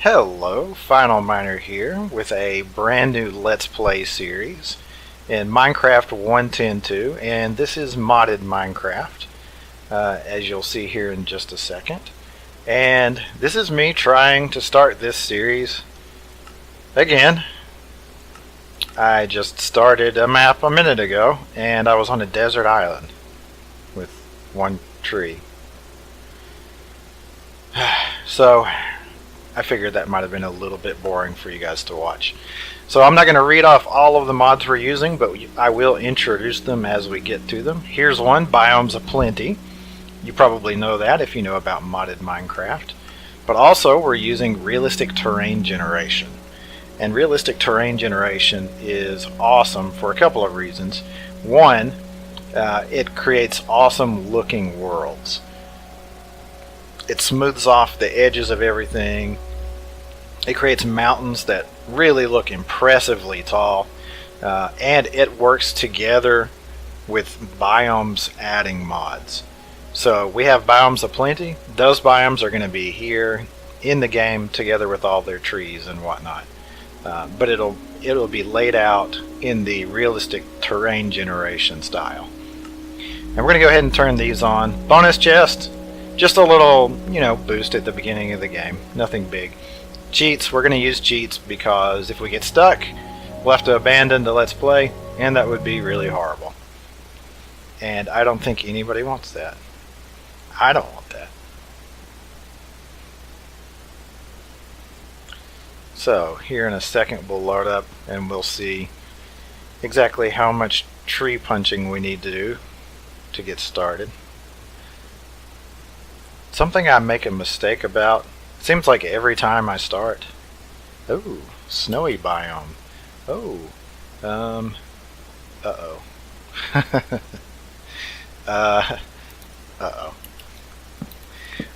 Hello, Final Miner here with a brand new Let's Play series in Minecraft 1.10.2, and this is modded Minecraft, as you'll see here in just a second. And this is me trying to start this series again. I just started a map a minute ago, and I was on a desert island with one tree. So I figured that might have been a little bit boring for you guys to watch. So I'm not going to read off all of the mods we're using, but I will introduce them as we get to them. Here's one, Biomes Aplenty. You probably know that if you know about modded Minecraft. But also we're using realistic terrain generation. And realistic terrain generation is awesome for a couple of reasons. One, it creates awesome looking worlds. It smooths off the edges of everything. It creates mountains that really look impressively tall. And it works together with biomes adding mods. So we have Biomes Aplenty. Those biomes are going to be here in the game together with all their trees and whatnot. But it'll be laid out in the realistic terrain generation style. And we're going to go ahead and turn these on. Bonus chest. Just a little, boost at the beginning of the game. Nothing big. Cheats, we're going to use cheats because if we get stuck, we'll have to abandon the Let's Play, and that would be really horrible. And I don't think anybody wants that. I don't want that. So, here in a second we'll load up and we'll see exactly how much tree punching we need to do to get started. Something I make a mistake about, seems like every time I start. Oh, snowy biome. Oh, uh-oh. Uh-oh.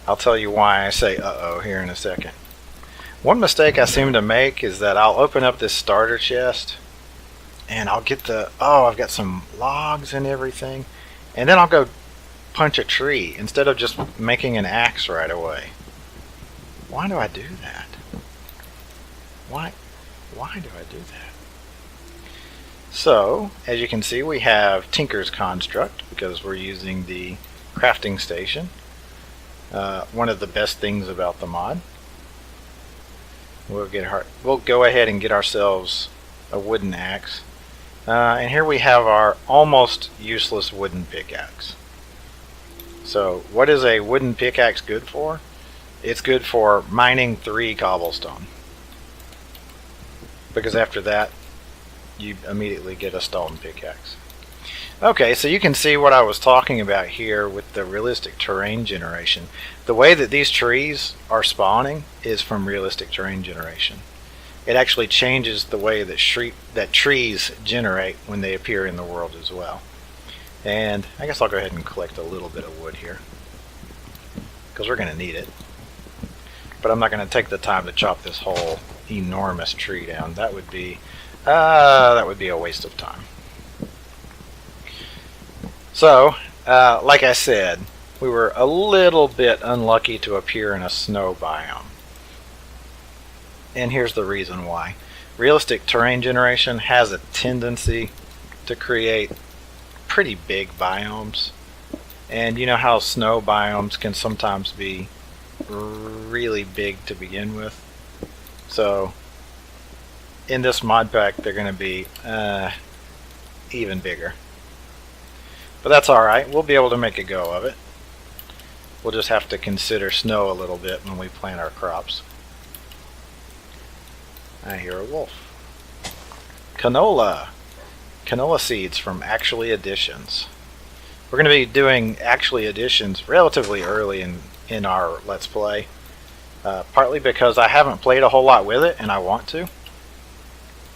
I'll tell you why I say uh-oh here in a second. One mistake I seem to make is that I'll open up this starter chest and I'll get I've got some logs and everything, and then I'll go punch a tree instead of just making an axe right away. Why do I do that? Why do I do that? So, as you can see, we have Tinker's Construct because we're using the crafting station. One of the best things about the mod. We'll go ahead and get ourselves a wooden axe. And here we have our almost useless wooden pickaxe. So, what is a wooden pickaxe good for? It's good for mining 3 cobblestone. Because after that, you immediately get a stone pickaxe. Okay, so you can see what I was talking about here with the realistic terrain generation. The way that these trees are spawning is from realistic terrain generation. It actually changes the way that trees generate when they appear in the world as well. And I guess I'll go ahead and collect a little bit of wood here, because we're going to need it. But I'm not going to take the time to chop this whole enormous tree down. That would be a waste of time. So, like I said, we were a little bit unlucky to appear in a snow biome. And here's the reason why. Realistic terrain generation has a tendency to create pretty big biomes, and you know how snow biomes can sometimes be really big to begin with. So in this mod pack they're going to be even bigger, but that's alright. We'll be able to make a go of it. We'll just have to consider snow a little bit when we plant our crops. I hear a wolf. Canola seeds from Actually Additions. We're going to be doing Actually Additions relatively early in our Let's Play. Partly because I haven't played a whole lot with it and I want to.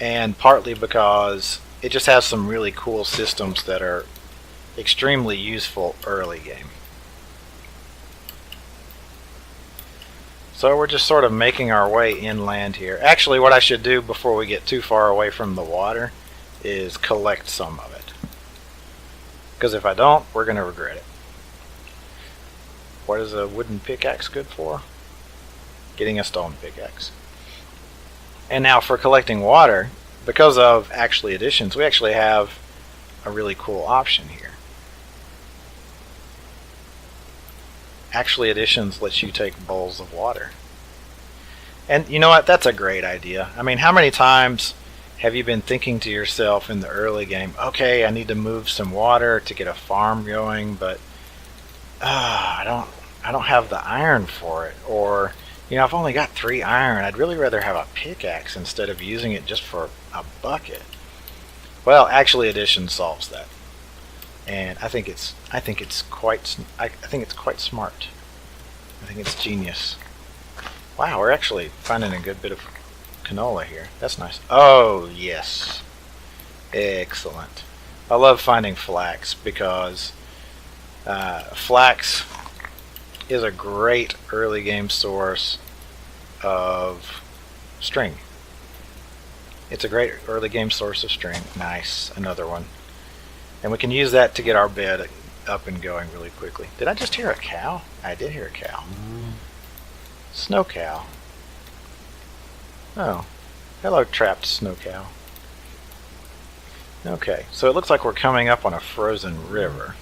And partly because it just has some really cool systems that are extremely useful early game. So we're just sort of making our way inland here. Actually, what I should do before we get too far away from the water is collect some of it. Because if I don't, we're going to regret it. What is a wooden pickaxe good for? getting a stone pickaxe. And now for collecting water, because of actually additions, we actually have a really cool option here. Actually additions lets you take bowls of water. And you know what? That's a great idea. I mean, how many times have you been thinking to yourself in the early game, okay, I need to move some water to get a farm going, but I don't have the iron for it, or you know, I've only got 3 iron. I'd really rather have a pickaxe instead of using it just for a bucket. Well, actually, addition solves that, and I think it's quite smart. I think it's genius. Wow, we're actually finding a good bit of canola here. That's nice. Oh yes, excellent. I love finding flax because flax is a great early game source of string. It's a great early game source of string. Nice, another one. And we can use that to get our bed up and going really quickly. Did I just hear a cow? I did hear a cow. Snow cow. Oh, hello trapped snow cow. Okay, so it looks like we're coming up on a frozen river.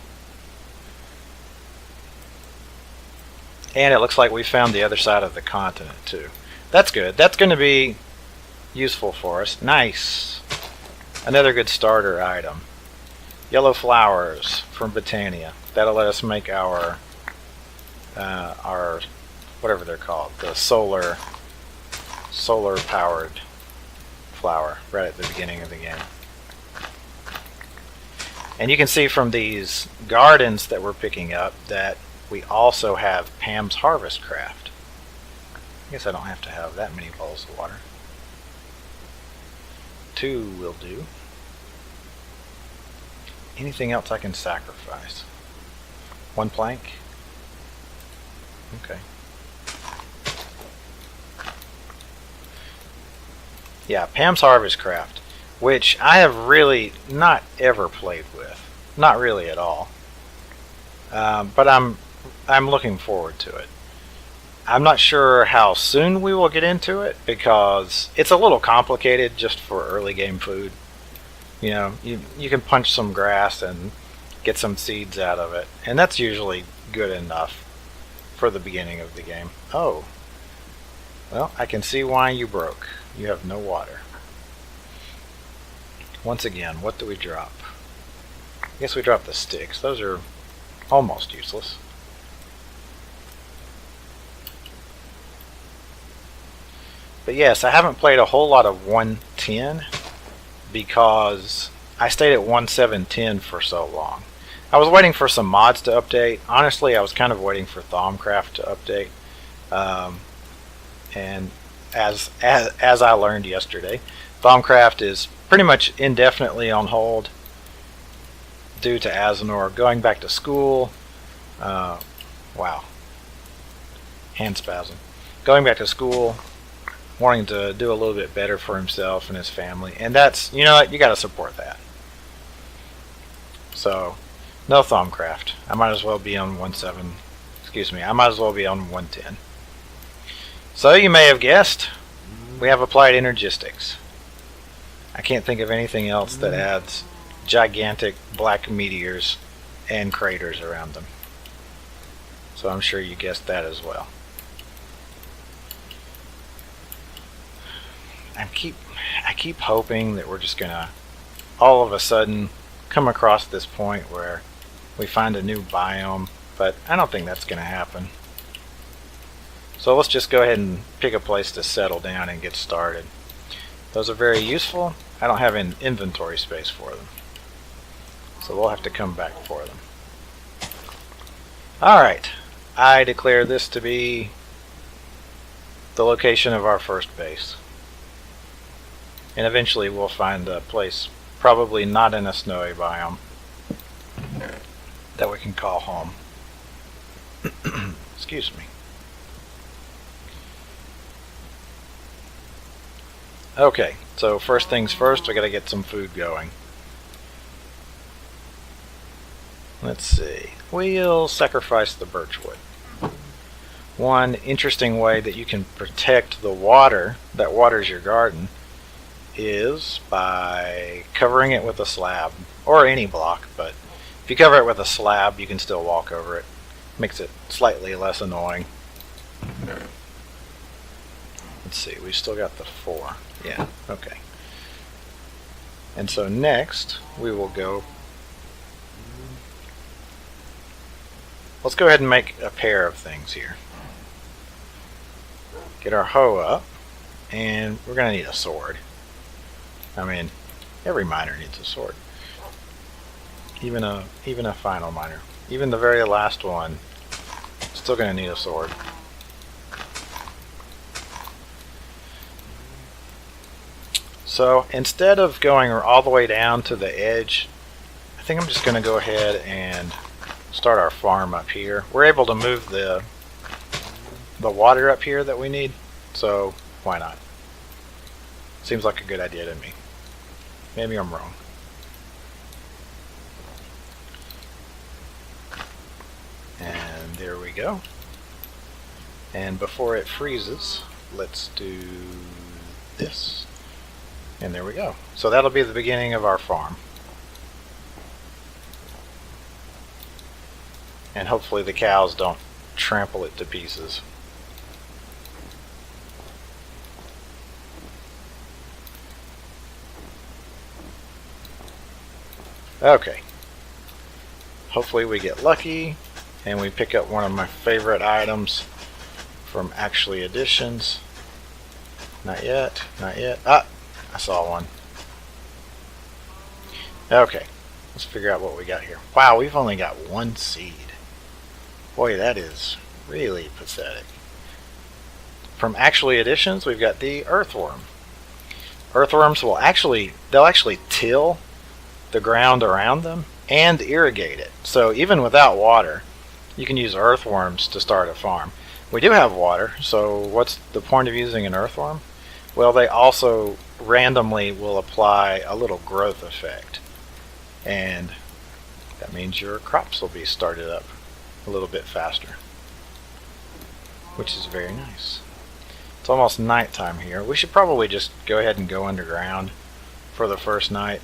And it looks like we found the other side of the continent too. That's good. That's going to be useful for us. Nice. Another good starter item. Yellow flowers from Botania. That'll let us make our whatever they're called, the solar powered flower right at the beginning of the game. And you can see from these gardens that we're picking up that we also have Pam's Harvest Craft. I guess I don't have to have that many bowls of water. 2 will do. Anything else I can sacrifice? 1 plank? Okay. Yeah, Pam's Harvest Craft, which I have really not ever played with. Not really at all. But I'm looking forward to it. I'm not sure how soon we will get into it because it's a little complicated just for early game food. You know, you can punch some grass and get some seeds out of it, and that's usually good enough for the beginning of the game. Oh, well, I can see why you broke. You have no water. Once again, what do we drop? I guess we drop the sticks. Those are almost useless. But yes, I haven't played a whole lot of 1.10 because I stayed at 1.7.10 for so long. I was waiting for some mods to update. Honestly, I was kind of waiting for Thaumcraft to update. And as I learned yesterday, Thaumcraft is pretty much indefinitely on hold due to Azenor going back to school. Wow. Hand spasm. Going back to school, wanting to do a little bit better for himself and his family, and that's, you know what, you got to support that. So, no Thaumcraft. I might as well be on 1.7. Excuse me. I might as well be on 1.10. So you may have guessed, we have applied energistics. I can't think of anything else that adds gigantic black meteors and craters around them. So I'm sure you guessed that as well. I keep hoping that we're just gonna all of a sudden come across this point where we find a new biome, but I don't think that's gonna happen. So let's just go ahead and pick a place to settle down and get started. Those are very useful. I don't have an inventory space for them, so we'll have to come back for them. Alright, I declare this to be the location of our first base. And eventually we'll find a place, probably not in a snowy biome, that we can call home. Excuse me. Okay, so first things first, we gotta get some food going. Let's see. We'll sacrifice the birchwood. One interesting way that you can protect the water that waters your garden is by covering it with a slab, or any block, but if you cover it with a slab you can still walk over it. Makes it slightly less annoying. Let's see, we still got the 4. Yeah, okay. And so next we will go, let's go ahead and make a pair of things here. Get our hoe up, and we're going to need a sword. I mean, every miner needs a sword. Even a final miner. Even the very last one, still going to need a sword. So instead of going all the way down to the edge, I think I'm just going to go ahead and start our farm up here. We're able to move the water up here that we need, so why not? Seems like a good idea to me. Maybe I'm wrong. And there we go. And before it freezes, let's do this. And there we go. So that'll be the beginning of our farm. And hopefully the cows don't trample it to pieces. Okay. Hopefully we get lucky and we pick up one of my favorite items from Actually Editions. Not yet, not yet. Ah, I saw one. Okay, let's figure out what we got here. Wow, we've only got 1 seed. Boy, that is really pathetic. From Actually Editions, we've got the earthworm. Earthworms will they'll actually till the ground around them and irrigate it. So even without water, you can use earthworms to start a farm. We do have water, so what's the point of using an earthworm? Well, they also randomly will apply a little growth effect, and that means your crops will be started up a little bit faster, which is very nice. It's almost nighttime here. We should probably just go ahead and go underground for the first night.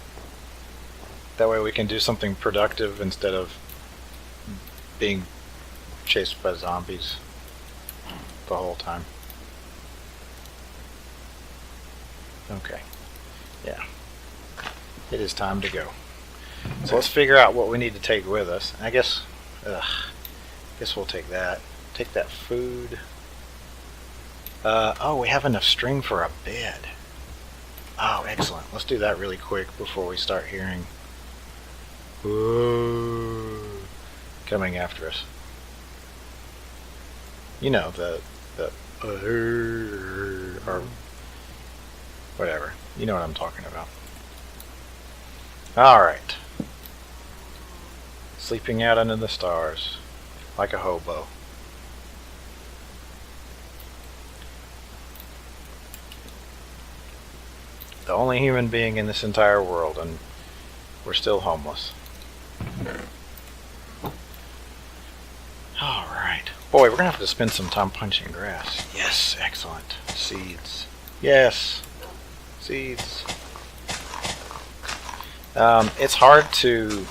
That way we can do something productive instead of being chased by zombies the whole time. Okay. Yeah. It is time to go. So let's figure out what we need to take with us. I guess we'll take that. Take that food. Oh, we have enough string for a bed. Oh, excellent. Let's do that really quick before we start hearing coming after us. You know, the or whatever. You know what I'm talking about. Alright. Sleeping out under the stars like a hobo. The only human being in this entire world, and we're still homeless. Alright. Boy, we're going to have to spend some time punching grass. Yes, excellent. Seeds. Yes. Seeds. It's hard to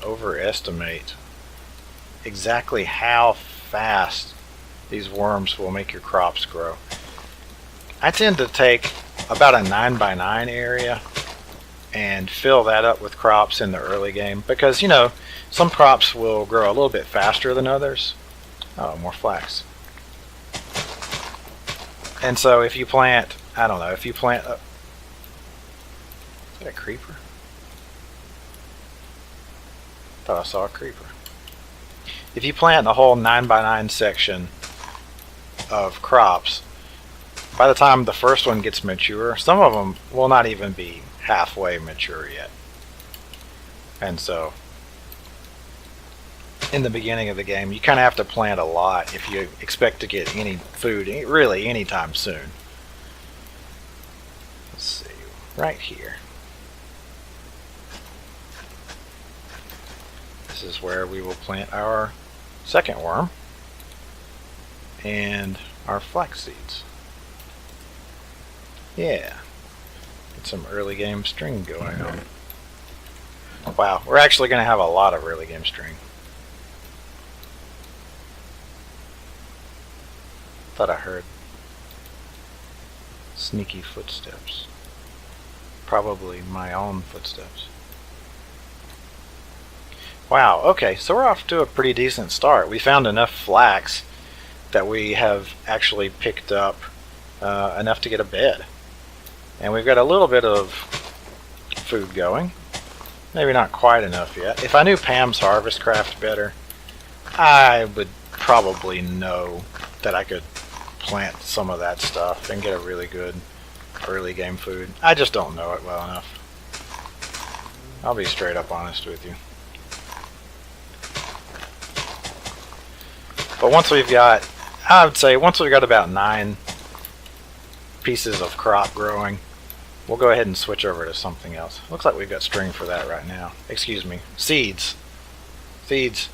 overestimate exactly how fast these worms will make your crops grow. I tend to take about a 9x9 area and fill that up with crops in the early game because, you know, some crops will grow a little bit faster than others. Oh, more flax. And so if you plant, I don't know, if you plant is that a creeper? Thought I saw a creeper. If you plant a whole 9x9 section of crops, by the time the first one gets mature, some of them will not even be halfway mature yet. And so in the beginning of the game, you kind of have to plant a lot if you expect to get any food really anytime soon. Let's see, right here. This is where we will plant our second worm. and our flax seeds. Yeah. Get some early game string going on. Wow, we're actually going to have a lot of early game string. Thought I heard sneaky footsteps. Probably my own footsteps. Wow, okay, so we're off to a pretty decent start. We found enough flax that we have actually picked up enough to get a bed. And we've got a little bit of food going. Maybe not quite enough yet. If I knew Pam's Harvest Craft better, I would probably know that I could plant some of that stuff and get a really good early game food. I just don't know it well enough. I'll be straight up honest with you. But once we've got, I would say once we've got about 9 pieces of crop growing, we'll go ahead and switch over to something else. Looks like we've got string for that right now. Excuse me, seeds. Seeds.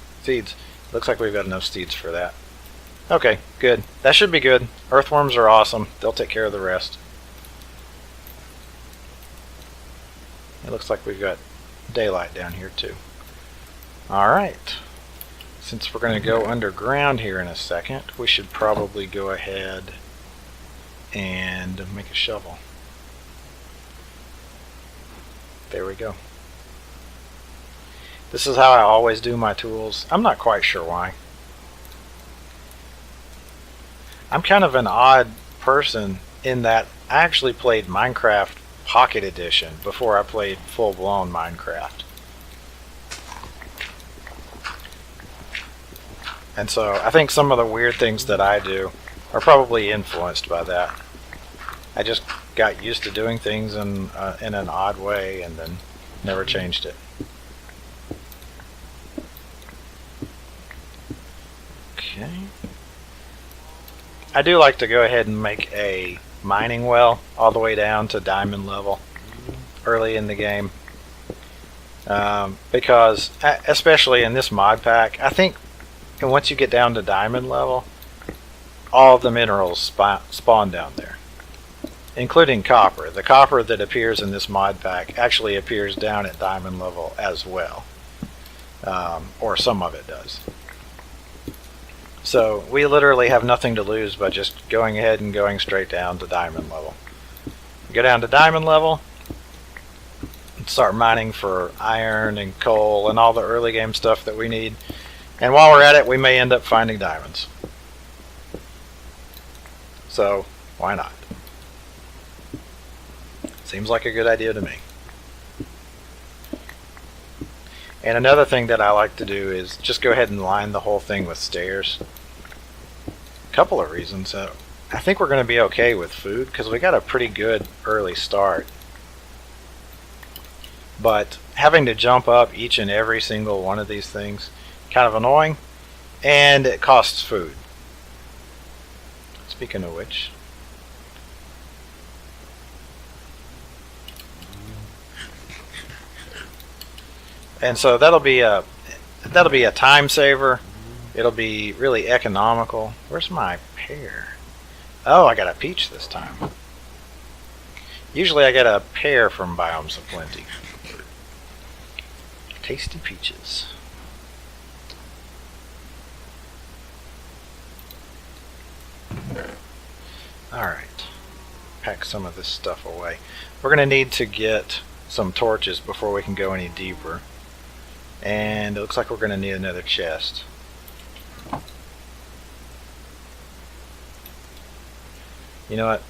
Looks like we've got enough seeds for that. Okay, good. That should be good. Earthworms are awesome. They'll take care of the rest. It looks like we've got daylight down here too. Alright. Since we're going to go underground here in a second, we should probably go ahead and make a shovel. There we go. This is how I always do my tools. I'm not quite sure why. I'm kind of an odd person in that I actually played Minecraft Pocket Edition before I played full-blown Minecraft. And so I think some of the weird things that I do are probably influenced by that. I just got used to doing things in an odd way and then never changed it. Okay. I do like to go ahead and make a mining well all the way down to diamond level early in the game. Because, especially in this mod pack, I think once you get down to diamond level, all of the minerals spawn down there, including copper. The copper that appears in this mod pack actually appears down at diamond level as well, or some of it does. So we literally have nothing to lose by just going ahead and going straight down to diamond level. Go down to diamond level and start mining for iron and coal and all the early game stuff that we need. And while we're at it, we may end up finding diamonds. So, why not? Seems like a good idea to me. And another thing that I like to do is just go ahead and line the whole thing with stairs. A couple of reasons. I think we're going to be okay with food because we got a pretty good early start. But having to jump up each and every single one of these things, kind of annoying, and it costs food. Speaking of which, and so that'll be a time saver. It'll be really economical. Where's my pear? Oh, I got a peach this time. Usually I get a pear from Biomes of Plenty. Tasty peaches. Alright, pack some of this stuff away. We're going to need to get some torches before we can go any deeper. And it looks like we're going to need another chest. You know what?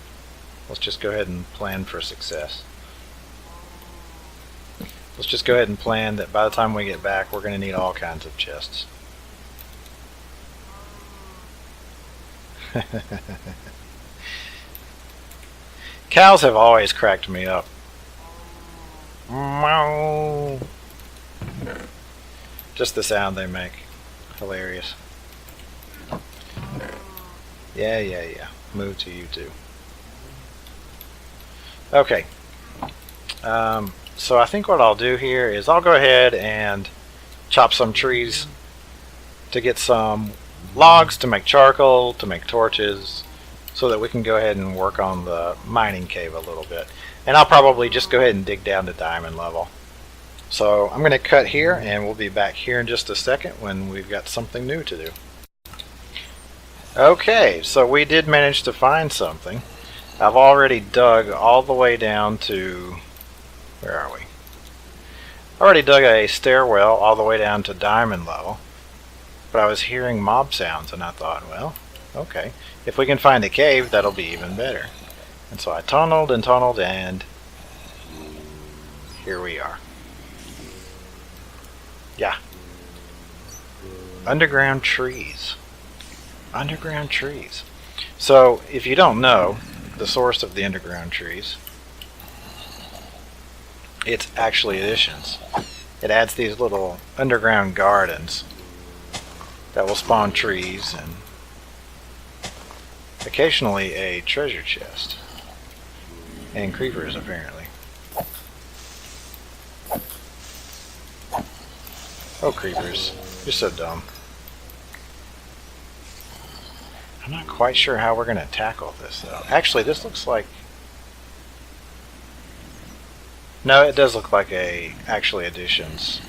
Let's just go ahead and plan for success. Let's just go ahead and plan that by the time we get back, we're going to need all kinds of chests. Cows have always cracked me up. Meow. Just the sound they make. Hilarious. Yeah. Move to you too. Okay. So I think what I'll do here is I'll go ahead and chop some trees to get some logs to make charcoal, to make torches, so that we can go ahead and work on the mining cave a little bit. And I'll probably just go ahead and dig down to diamond level. So I'm going to cut here, and we'll be back here in just a second when we've got something new to do. Okay, so we did manage to find something. I've already dug all the way down to... where are we? I already dug a stairwell all the way down to diamond level. But I was hearing mob sounds, and I thought, well, okay. If we can find a cave, that'll be even better. And so I tunneled and tunneled, and here we are. Yeah. Underground trees. Underground trees. So, if you don't know the source of the underground trees, it's actually additions. It adds these little underground gardens that will spawn trees and occasionally a treasure chest. And creepers, apparently. Oh, creepers. You're so dumb. I'm not quite sure how we're going to tackle this, though. Actually, this looks like... no, it does look like actually additions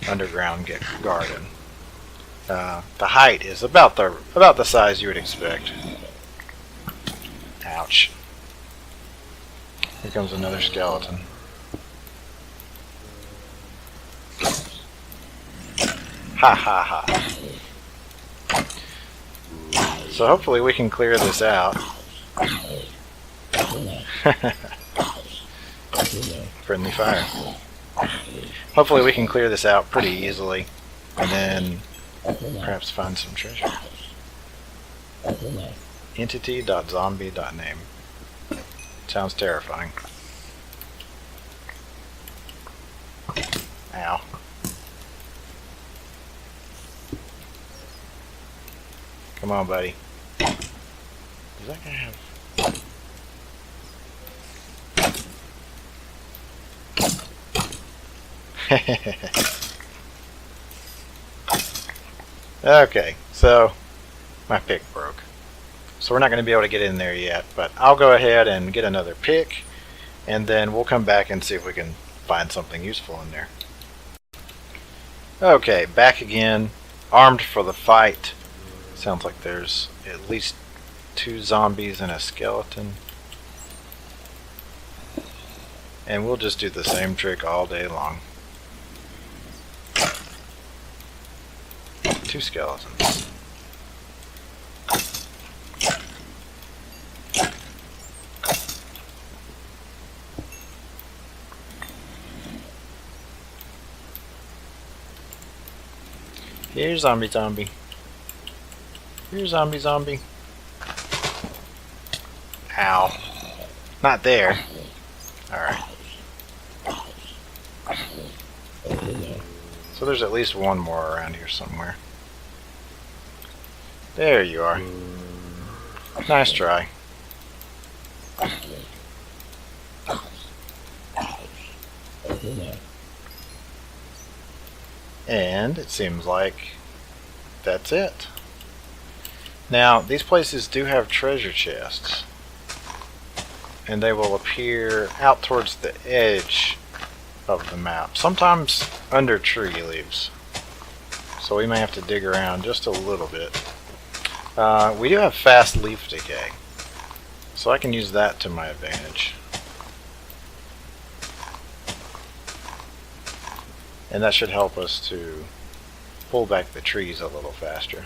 underground garden. The height is about the size you would expect. Ouch. Here comes another skeleton. Ha ha ha. So hopefully we can clear this out. Friendly fire. Hopefully we can clear this out pretty easily, and then perhaps find some treasure. Entity.zombie.name. Sounds terrifying. Ow. Come on, buddy. Is that gonna have... Okay, so my pick broke. So we're not going to be able to get in there yet, but I'll go ahead and get another pick, and then we'll come back and see if we can find something useful in there. Okay, back again, armed for the fight. Sounds like there's at least 2 zombies and a skeleton. And we'll just do the same trick all day long. 2 skeletons. Here, zombie. Here, zombie. Ow. Not there. Alright. So there's at least one more around here somewhere. There you are. Nice try. And it seems like that's it. Now, these places do have treasure chests, and they will appear out towards the edge of the map, sometimes under tree leaves, so we may have to dig around just a little bit. We do have fast leaf decay, so I can use that to my advantage. And that should help us to pull back the trees a little faster.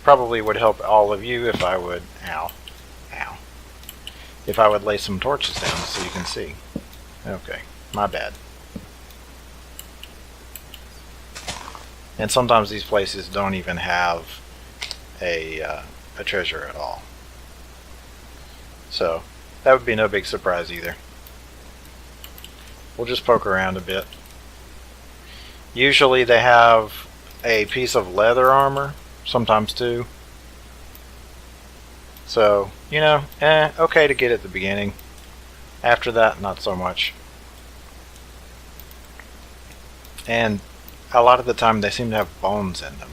Probably would help all of you if I would, if I would lay some torches down so you can see. Okay, my bad. And sometimes these places don't even have a treasure at all. So that would be no big surprise either. We'll just poke around a bit. Usually they have a piece of leather armor, sometimes 2. So, you know, okay to get at the beginning. After that, not so much. And a lot of the time they seem to have bones in them.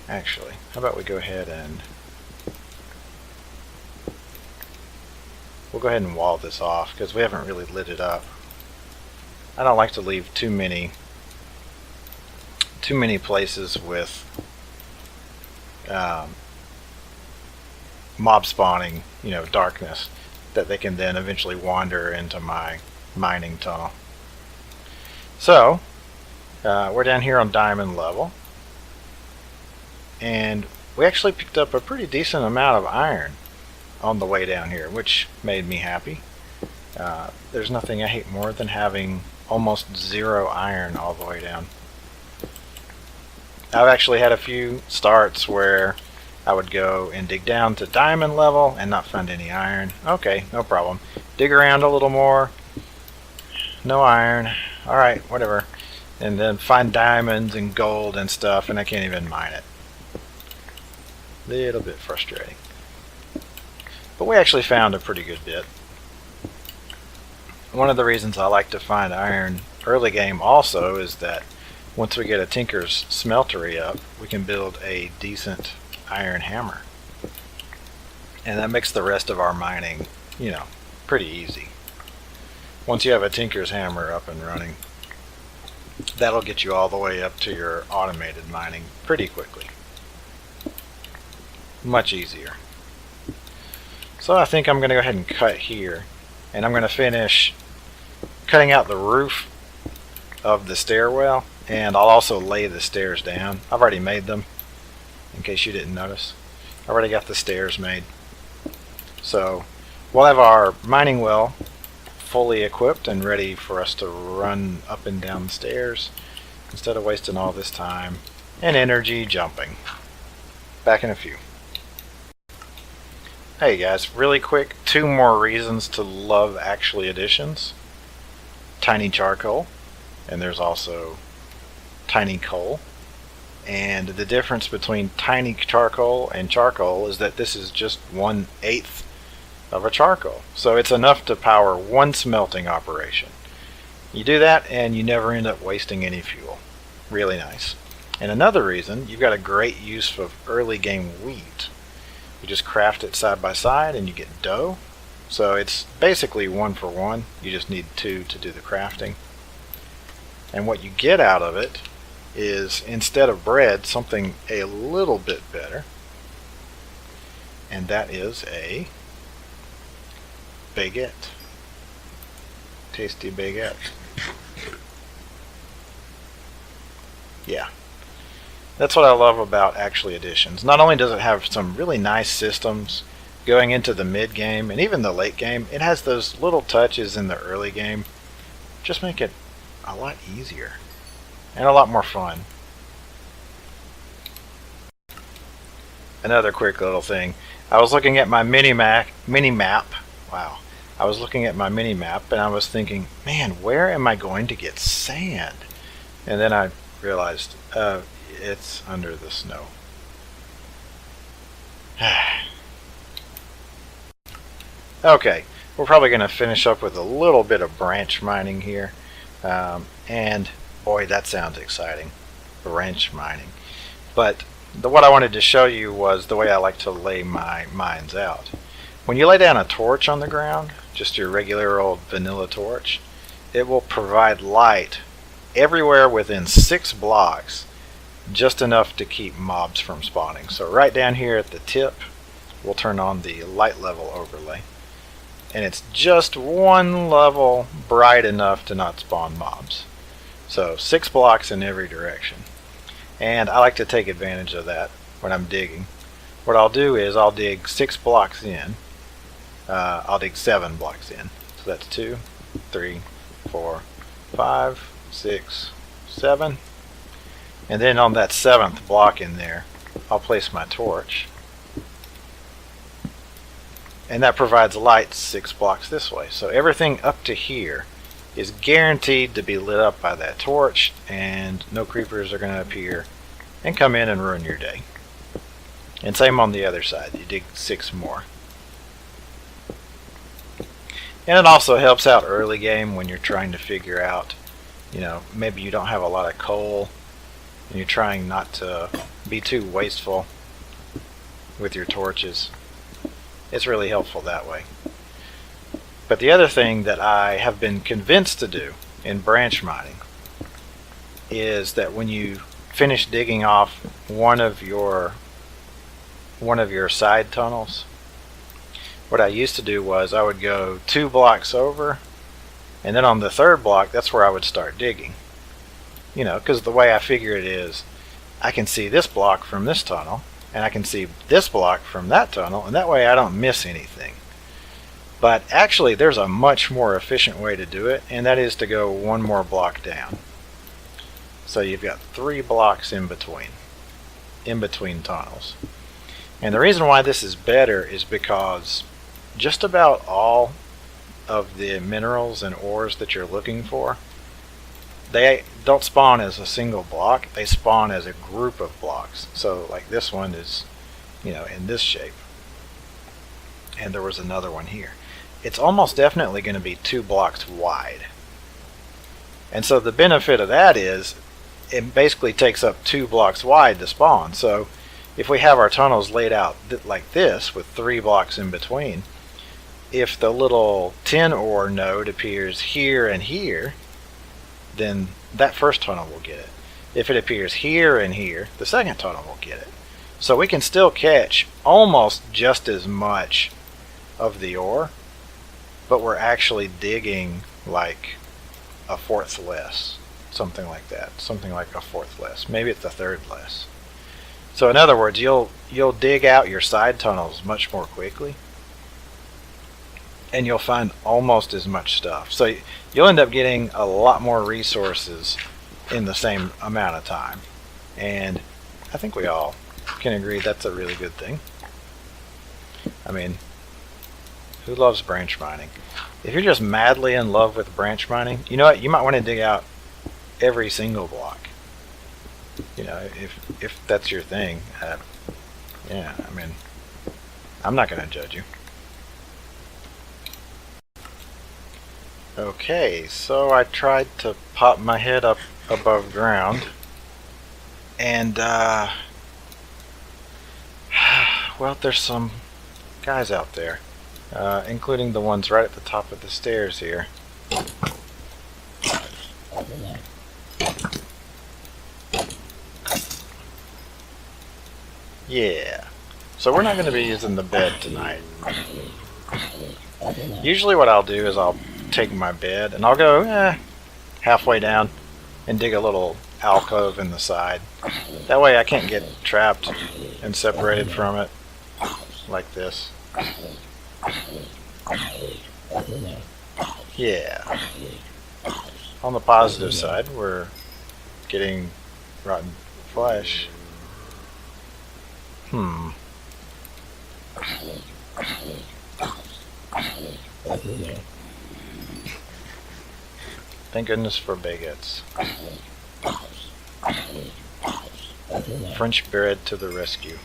Actually, how about we go ahead and we'll go ahead and wall this off because we haven't really lit it up. I don't like to leave too many places with mob spawning, you know, darkness, that they can then eventually wander into my mining tunnel. So we're down here on diamond level, and we actually picked up a pretty decent amount of iron on the way down here, which made me happy. There's nothing I hate more than having almost 0 iron all the way down. I've actually had a few starts where I would go and dig down to diamond level and not find any iron. Okay, no problem. Dig around a little more. No iron. Alright, whatever. And then find diamonds and gold and stuff, and I can't even mine it. Little bit frustrating. But we actually found a pretty good bit. One of the reasons I like to find iron early game also is that once we get a tinker's smeltery up, we can build a decent iron hammer. And that makes the rest of our mining, you know, pretty easy. Once you have a tinker's hammer up and running, that'll get you all the way up to your automated mining pretty quickly. Much easier. So I think I'm going to go ahead and cut here, and I'm going to finish cutting out the roof of the stairwell, and I'll also lay the stairs down. I've already made them, in case you didn't notice. I already got the stairs made. So we'll have our mining well fully equipped and ready for us to run up and down the stairs instead of wasting all this time and energy jumping. Back in a few. Hey guys, really quick, 2 more reasons to love Actually Additions. Tiny charcoal, and there's also tiny coal. And the difference between tiny charcoal and charcoal is that this is just 1/8 of a charcoal. So it's enough to power 1 smelting operation. You do that and you never end up wasting any fuel. Really nice. And another reason, you've got a great use of early game wheat. You just craft it side by side and you get dough. So it's basically 1 for 1. You just need 2 to do the crafting. And what you get out of it is, instead of bread, something a little bit better. And that is a baguette. Tasty baguette. Yeah. That's what I love about Actually Additions. Not only does it have some really nice systems going into the mid game and even the late game, it has those little touches in the early game. Just make it a lot easier and a lot more fun. Another quick little thing. I was looking at my mini map. Wow. I was looking at my mini map and I was thinking, man, where am I going to get sand? And then I realized, it's under the snow. Okay, we're probably going to finish up with a little bit of branch mining here. And boy, that sounds exciting. Branch mining. But what I wanted to show you was the way I like to lay my mines out. When you lay down a torch on the ground, just your regular old vanilla torch, it will provide light everywhere within 6 blocks. Just enough to keep mobs from spawning. So right down here at the tip, we'll turn on the light level overlay. And it's just 1 level bright enough to not spawn mobs. So 6 blocks in every direction. And I like to take advantage of that when I'm digging. What I'll do is I'll dig 6 blocks in. I'll dig 7 blocks in. So that's 2, 3, 4, 5, 6, 7. And then on that 7th block in there, I'll place my torch. And that provides light 6 blocks this way. So everything up to here is guaranteed to be lit up by that torch, and no creepers are going to appear and come in and ruin your day. And same on the other side. You dig 6 more. And it also helps out early game when you're trying to figure out, you know, maybe you don't have a lot of coal and you're trying not to be too wasteful with your torches. It's really helpful that way. But the other thing that I have been convinced to do in branch mining is that when you finish digging off one of your side tunnels, what I used to do was I would go 2 blocks over, and then on the 3rd block, that's where I would start digging. You know, because the way I figure it is, I can see this block from this tunnel, and I can see this block from that tunnel, and that way I don't miss anything. But actually, there's a much more efficient way to do it, and that is to go 1 more block down. So you've got 3 blocks in between tunnels. And the reason why this is better is because just about all of the minerals and ores that you're looking for, they don't spawn as a single block, they spawn as a group of blocks. So like this one is, you know, in this shape. And there was another one here. It's almost definitely going to be 2 blocks wide. And so the benefit of that is it basically takes up 2 blocks wide to spawn. So if we have our tunnels laid out like this with 3 blocks in between, if the little tin ore node appears here and here, then that first tunnel will get it. If it appears here and here, the second tunnel will get it. So we can still catch almost just as much of the ore, but we're actually digging like a 1/4 less. Something like that. Something like a 1/4 less. Maybe it's a 1/3 less. So in other words, you'll dig out your side tunnels much more quickly, and you'll find almost as much stuff. So you'll end up getting a lot more resources in the same amount of time. And I think we all can agree that's a really good thing. I mean, who loves branch mining? If you're just madly in love with branch mining, you know what? You might want to dig out every single block. You know, if that's your thing. Yeah, I mean, I'm not going to judge you. Okay, so I tried to pop my head up above ground, and well, there's some guys out there, including the ones right at the top of the stairs here. Yeah, so we're not going to be using the bed tonight. Usually what I'll do is I'll take my bed and I'll go halfway down and dig a little alcove in the side. That way I can't get trapped and separated from it like this. Yeah. On the positive side, we're getting rotten flesh. Thank goodness for baguettes. French bread to the rescue.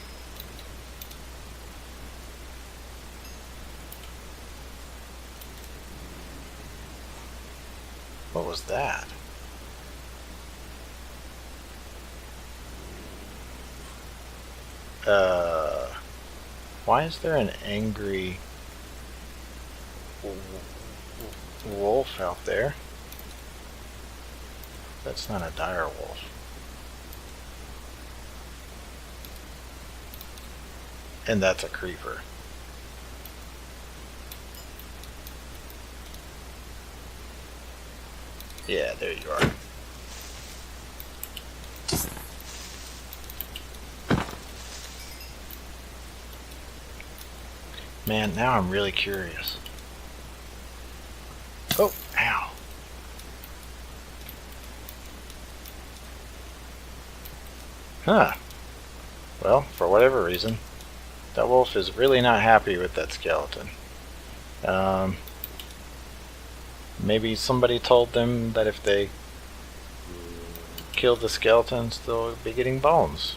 What was that? Why is there an angry wolf out there? That's not a dire wolf. And that's a creeper. Yeah, there you are. Man, now I'm really curious. Oh, ow. Huh. Well, for whatever reason, that wolf is really not happy with that skeleton. Maybe somebody told them that if they kill the skeletons, they'll be getting bones.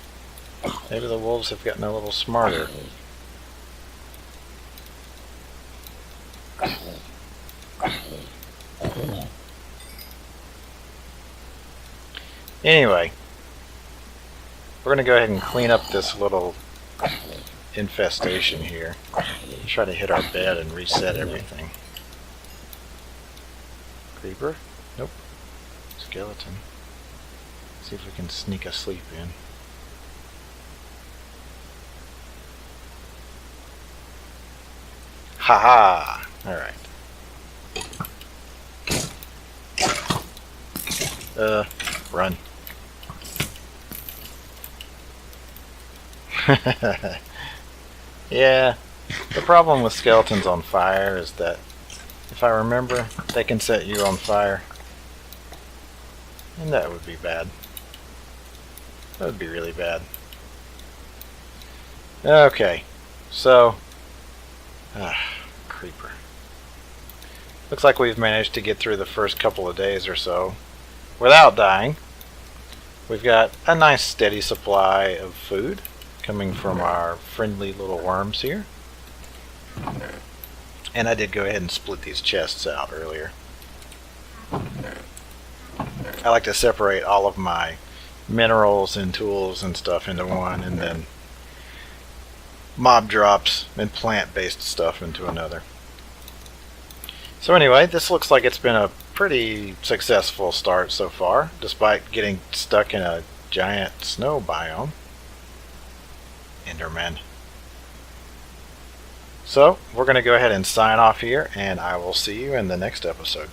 Maybe the wolves have gotten a little smarter. Anyway, we're going to go ahead and clean up this little infestation here. Try to hit our bed and reset everything. Creeper? Nope. Skeleton. See if we can sneak a sleep in. Haha! Alright. Run. Yeah, the problem with skeletons on fire is that, if I remember, they can set you on fire. And that would be bad. That would be really bad. Okay, so... creeper. Looks like we've managed to get through the first couple of days or so without dying. We've got a nice steady supply of food coming from our friendly little worms here. And I did go ahead and split these chests out earlier. I like to separate all of my minerals and tools and stuff into one, and then mob drops and plant-based stuff into another. So anyway, this looks like it's been a pretty successful start so far, despite getting stuck in a giant snow biome. Enderman. So, we're going to go ahead and sign off here, and I will see you in the next episode.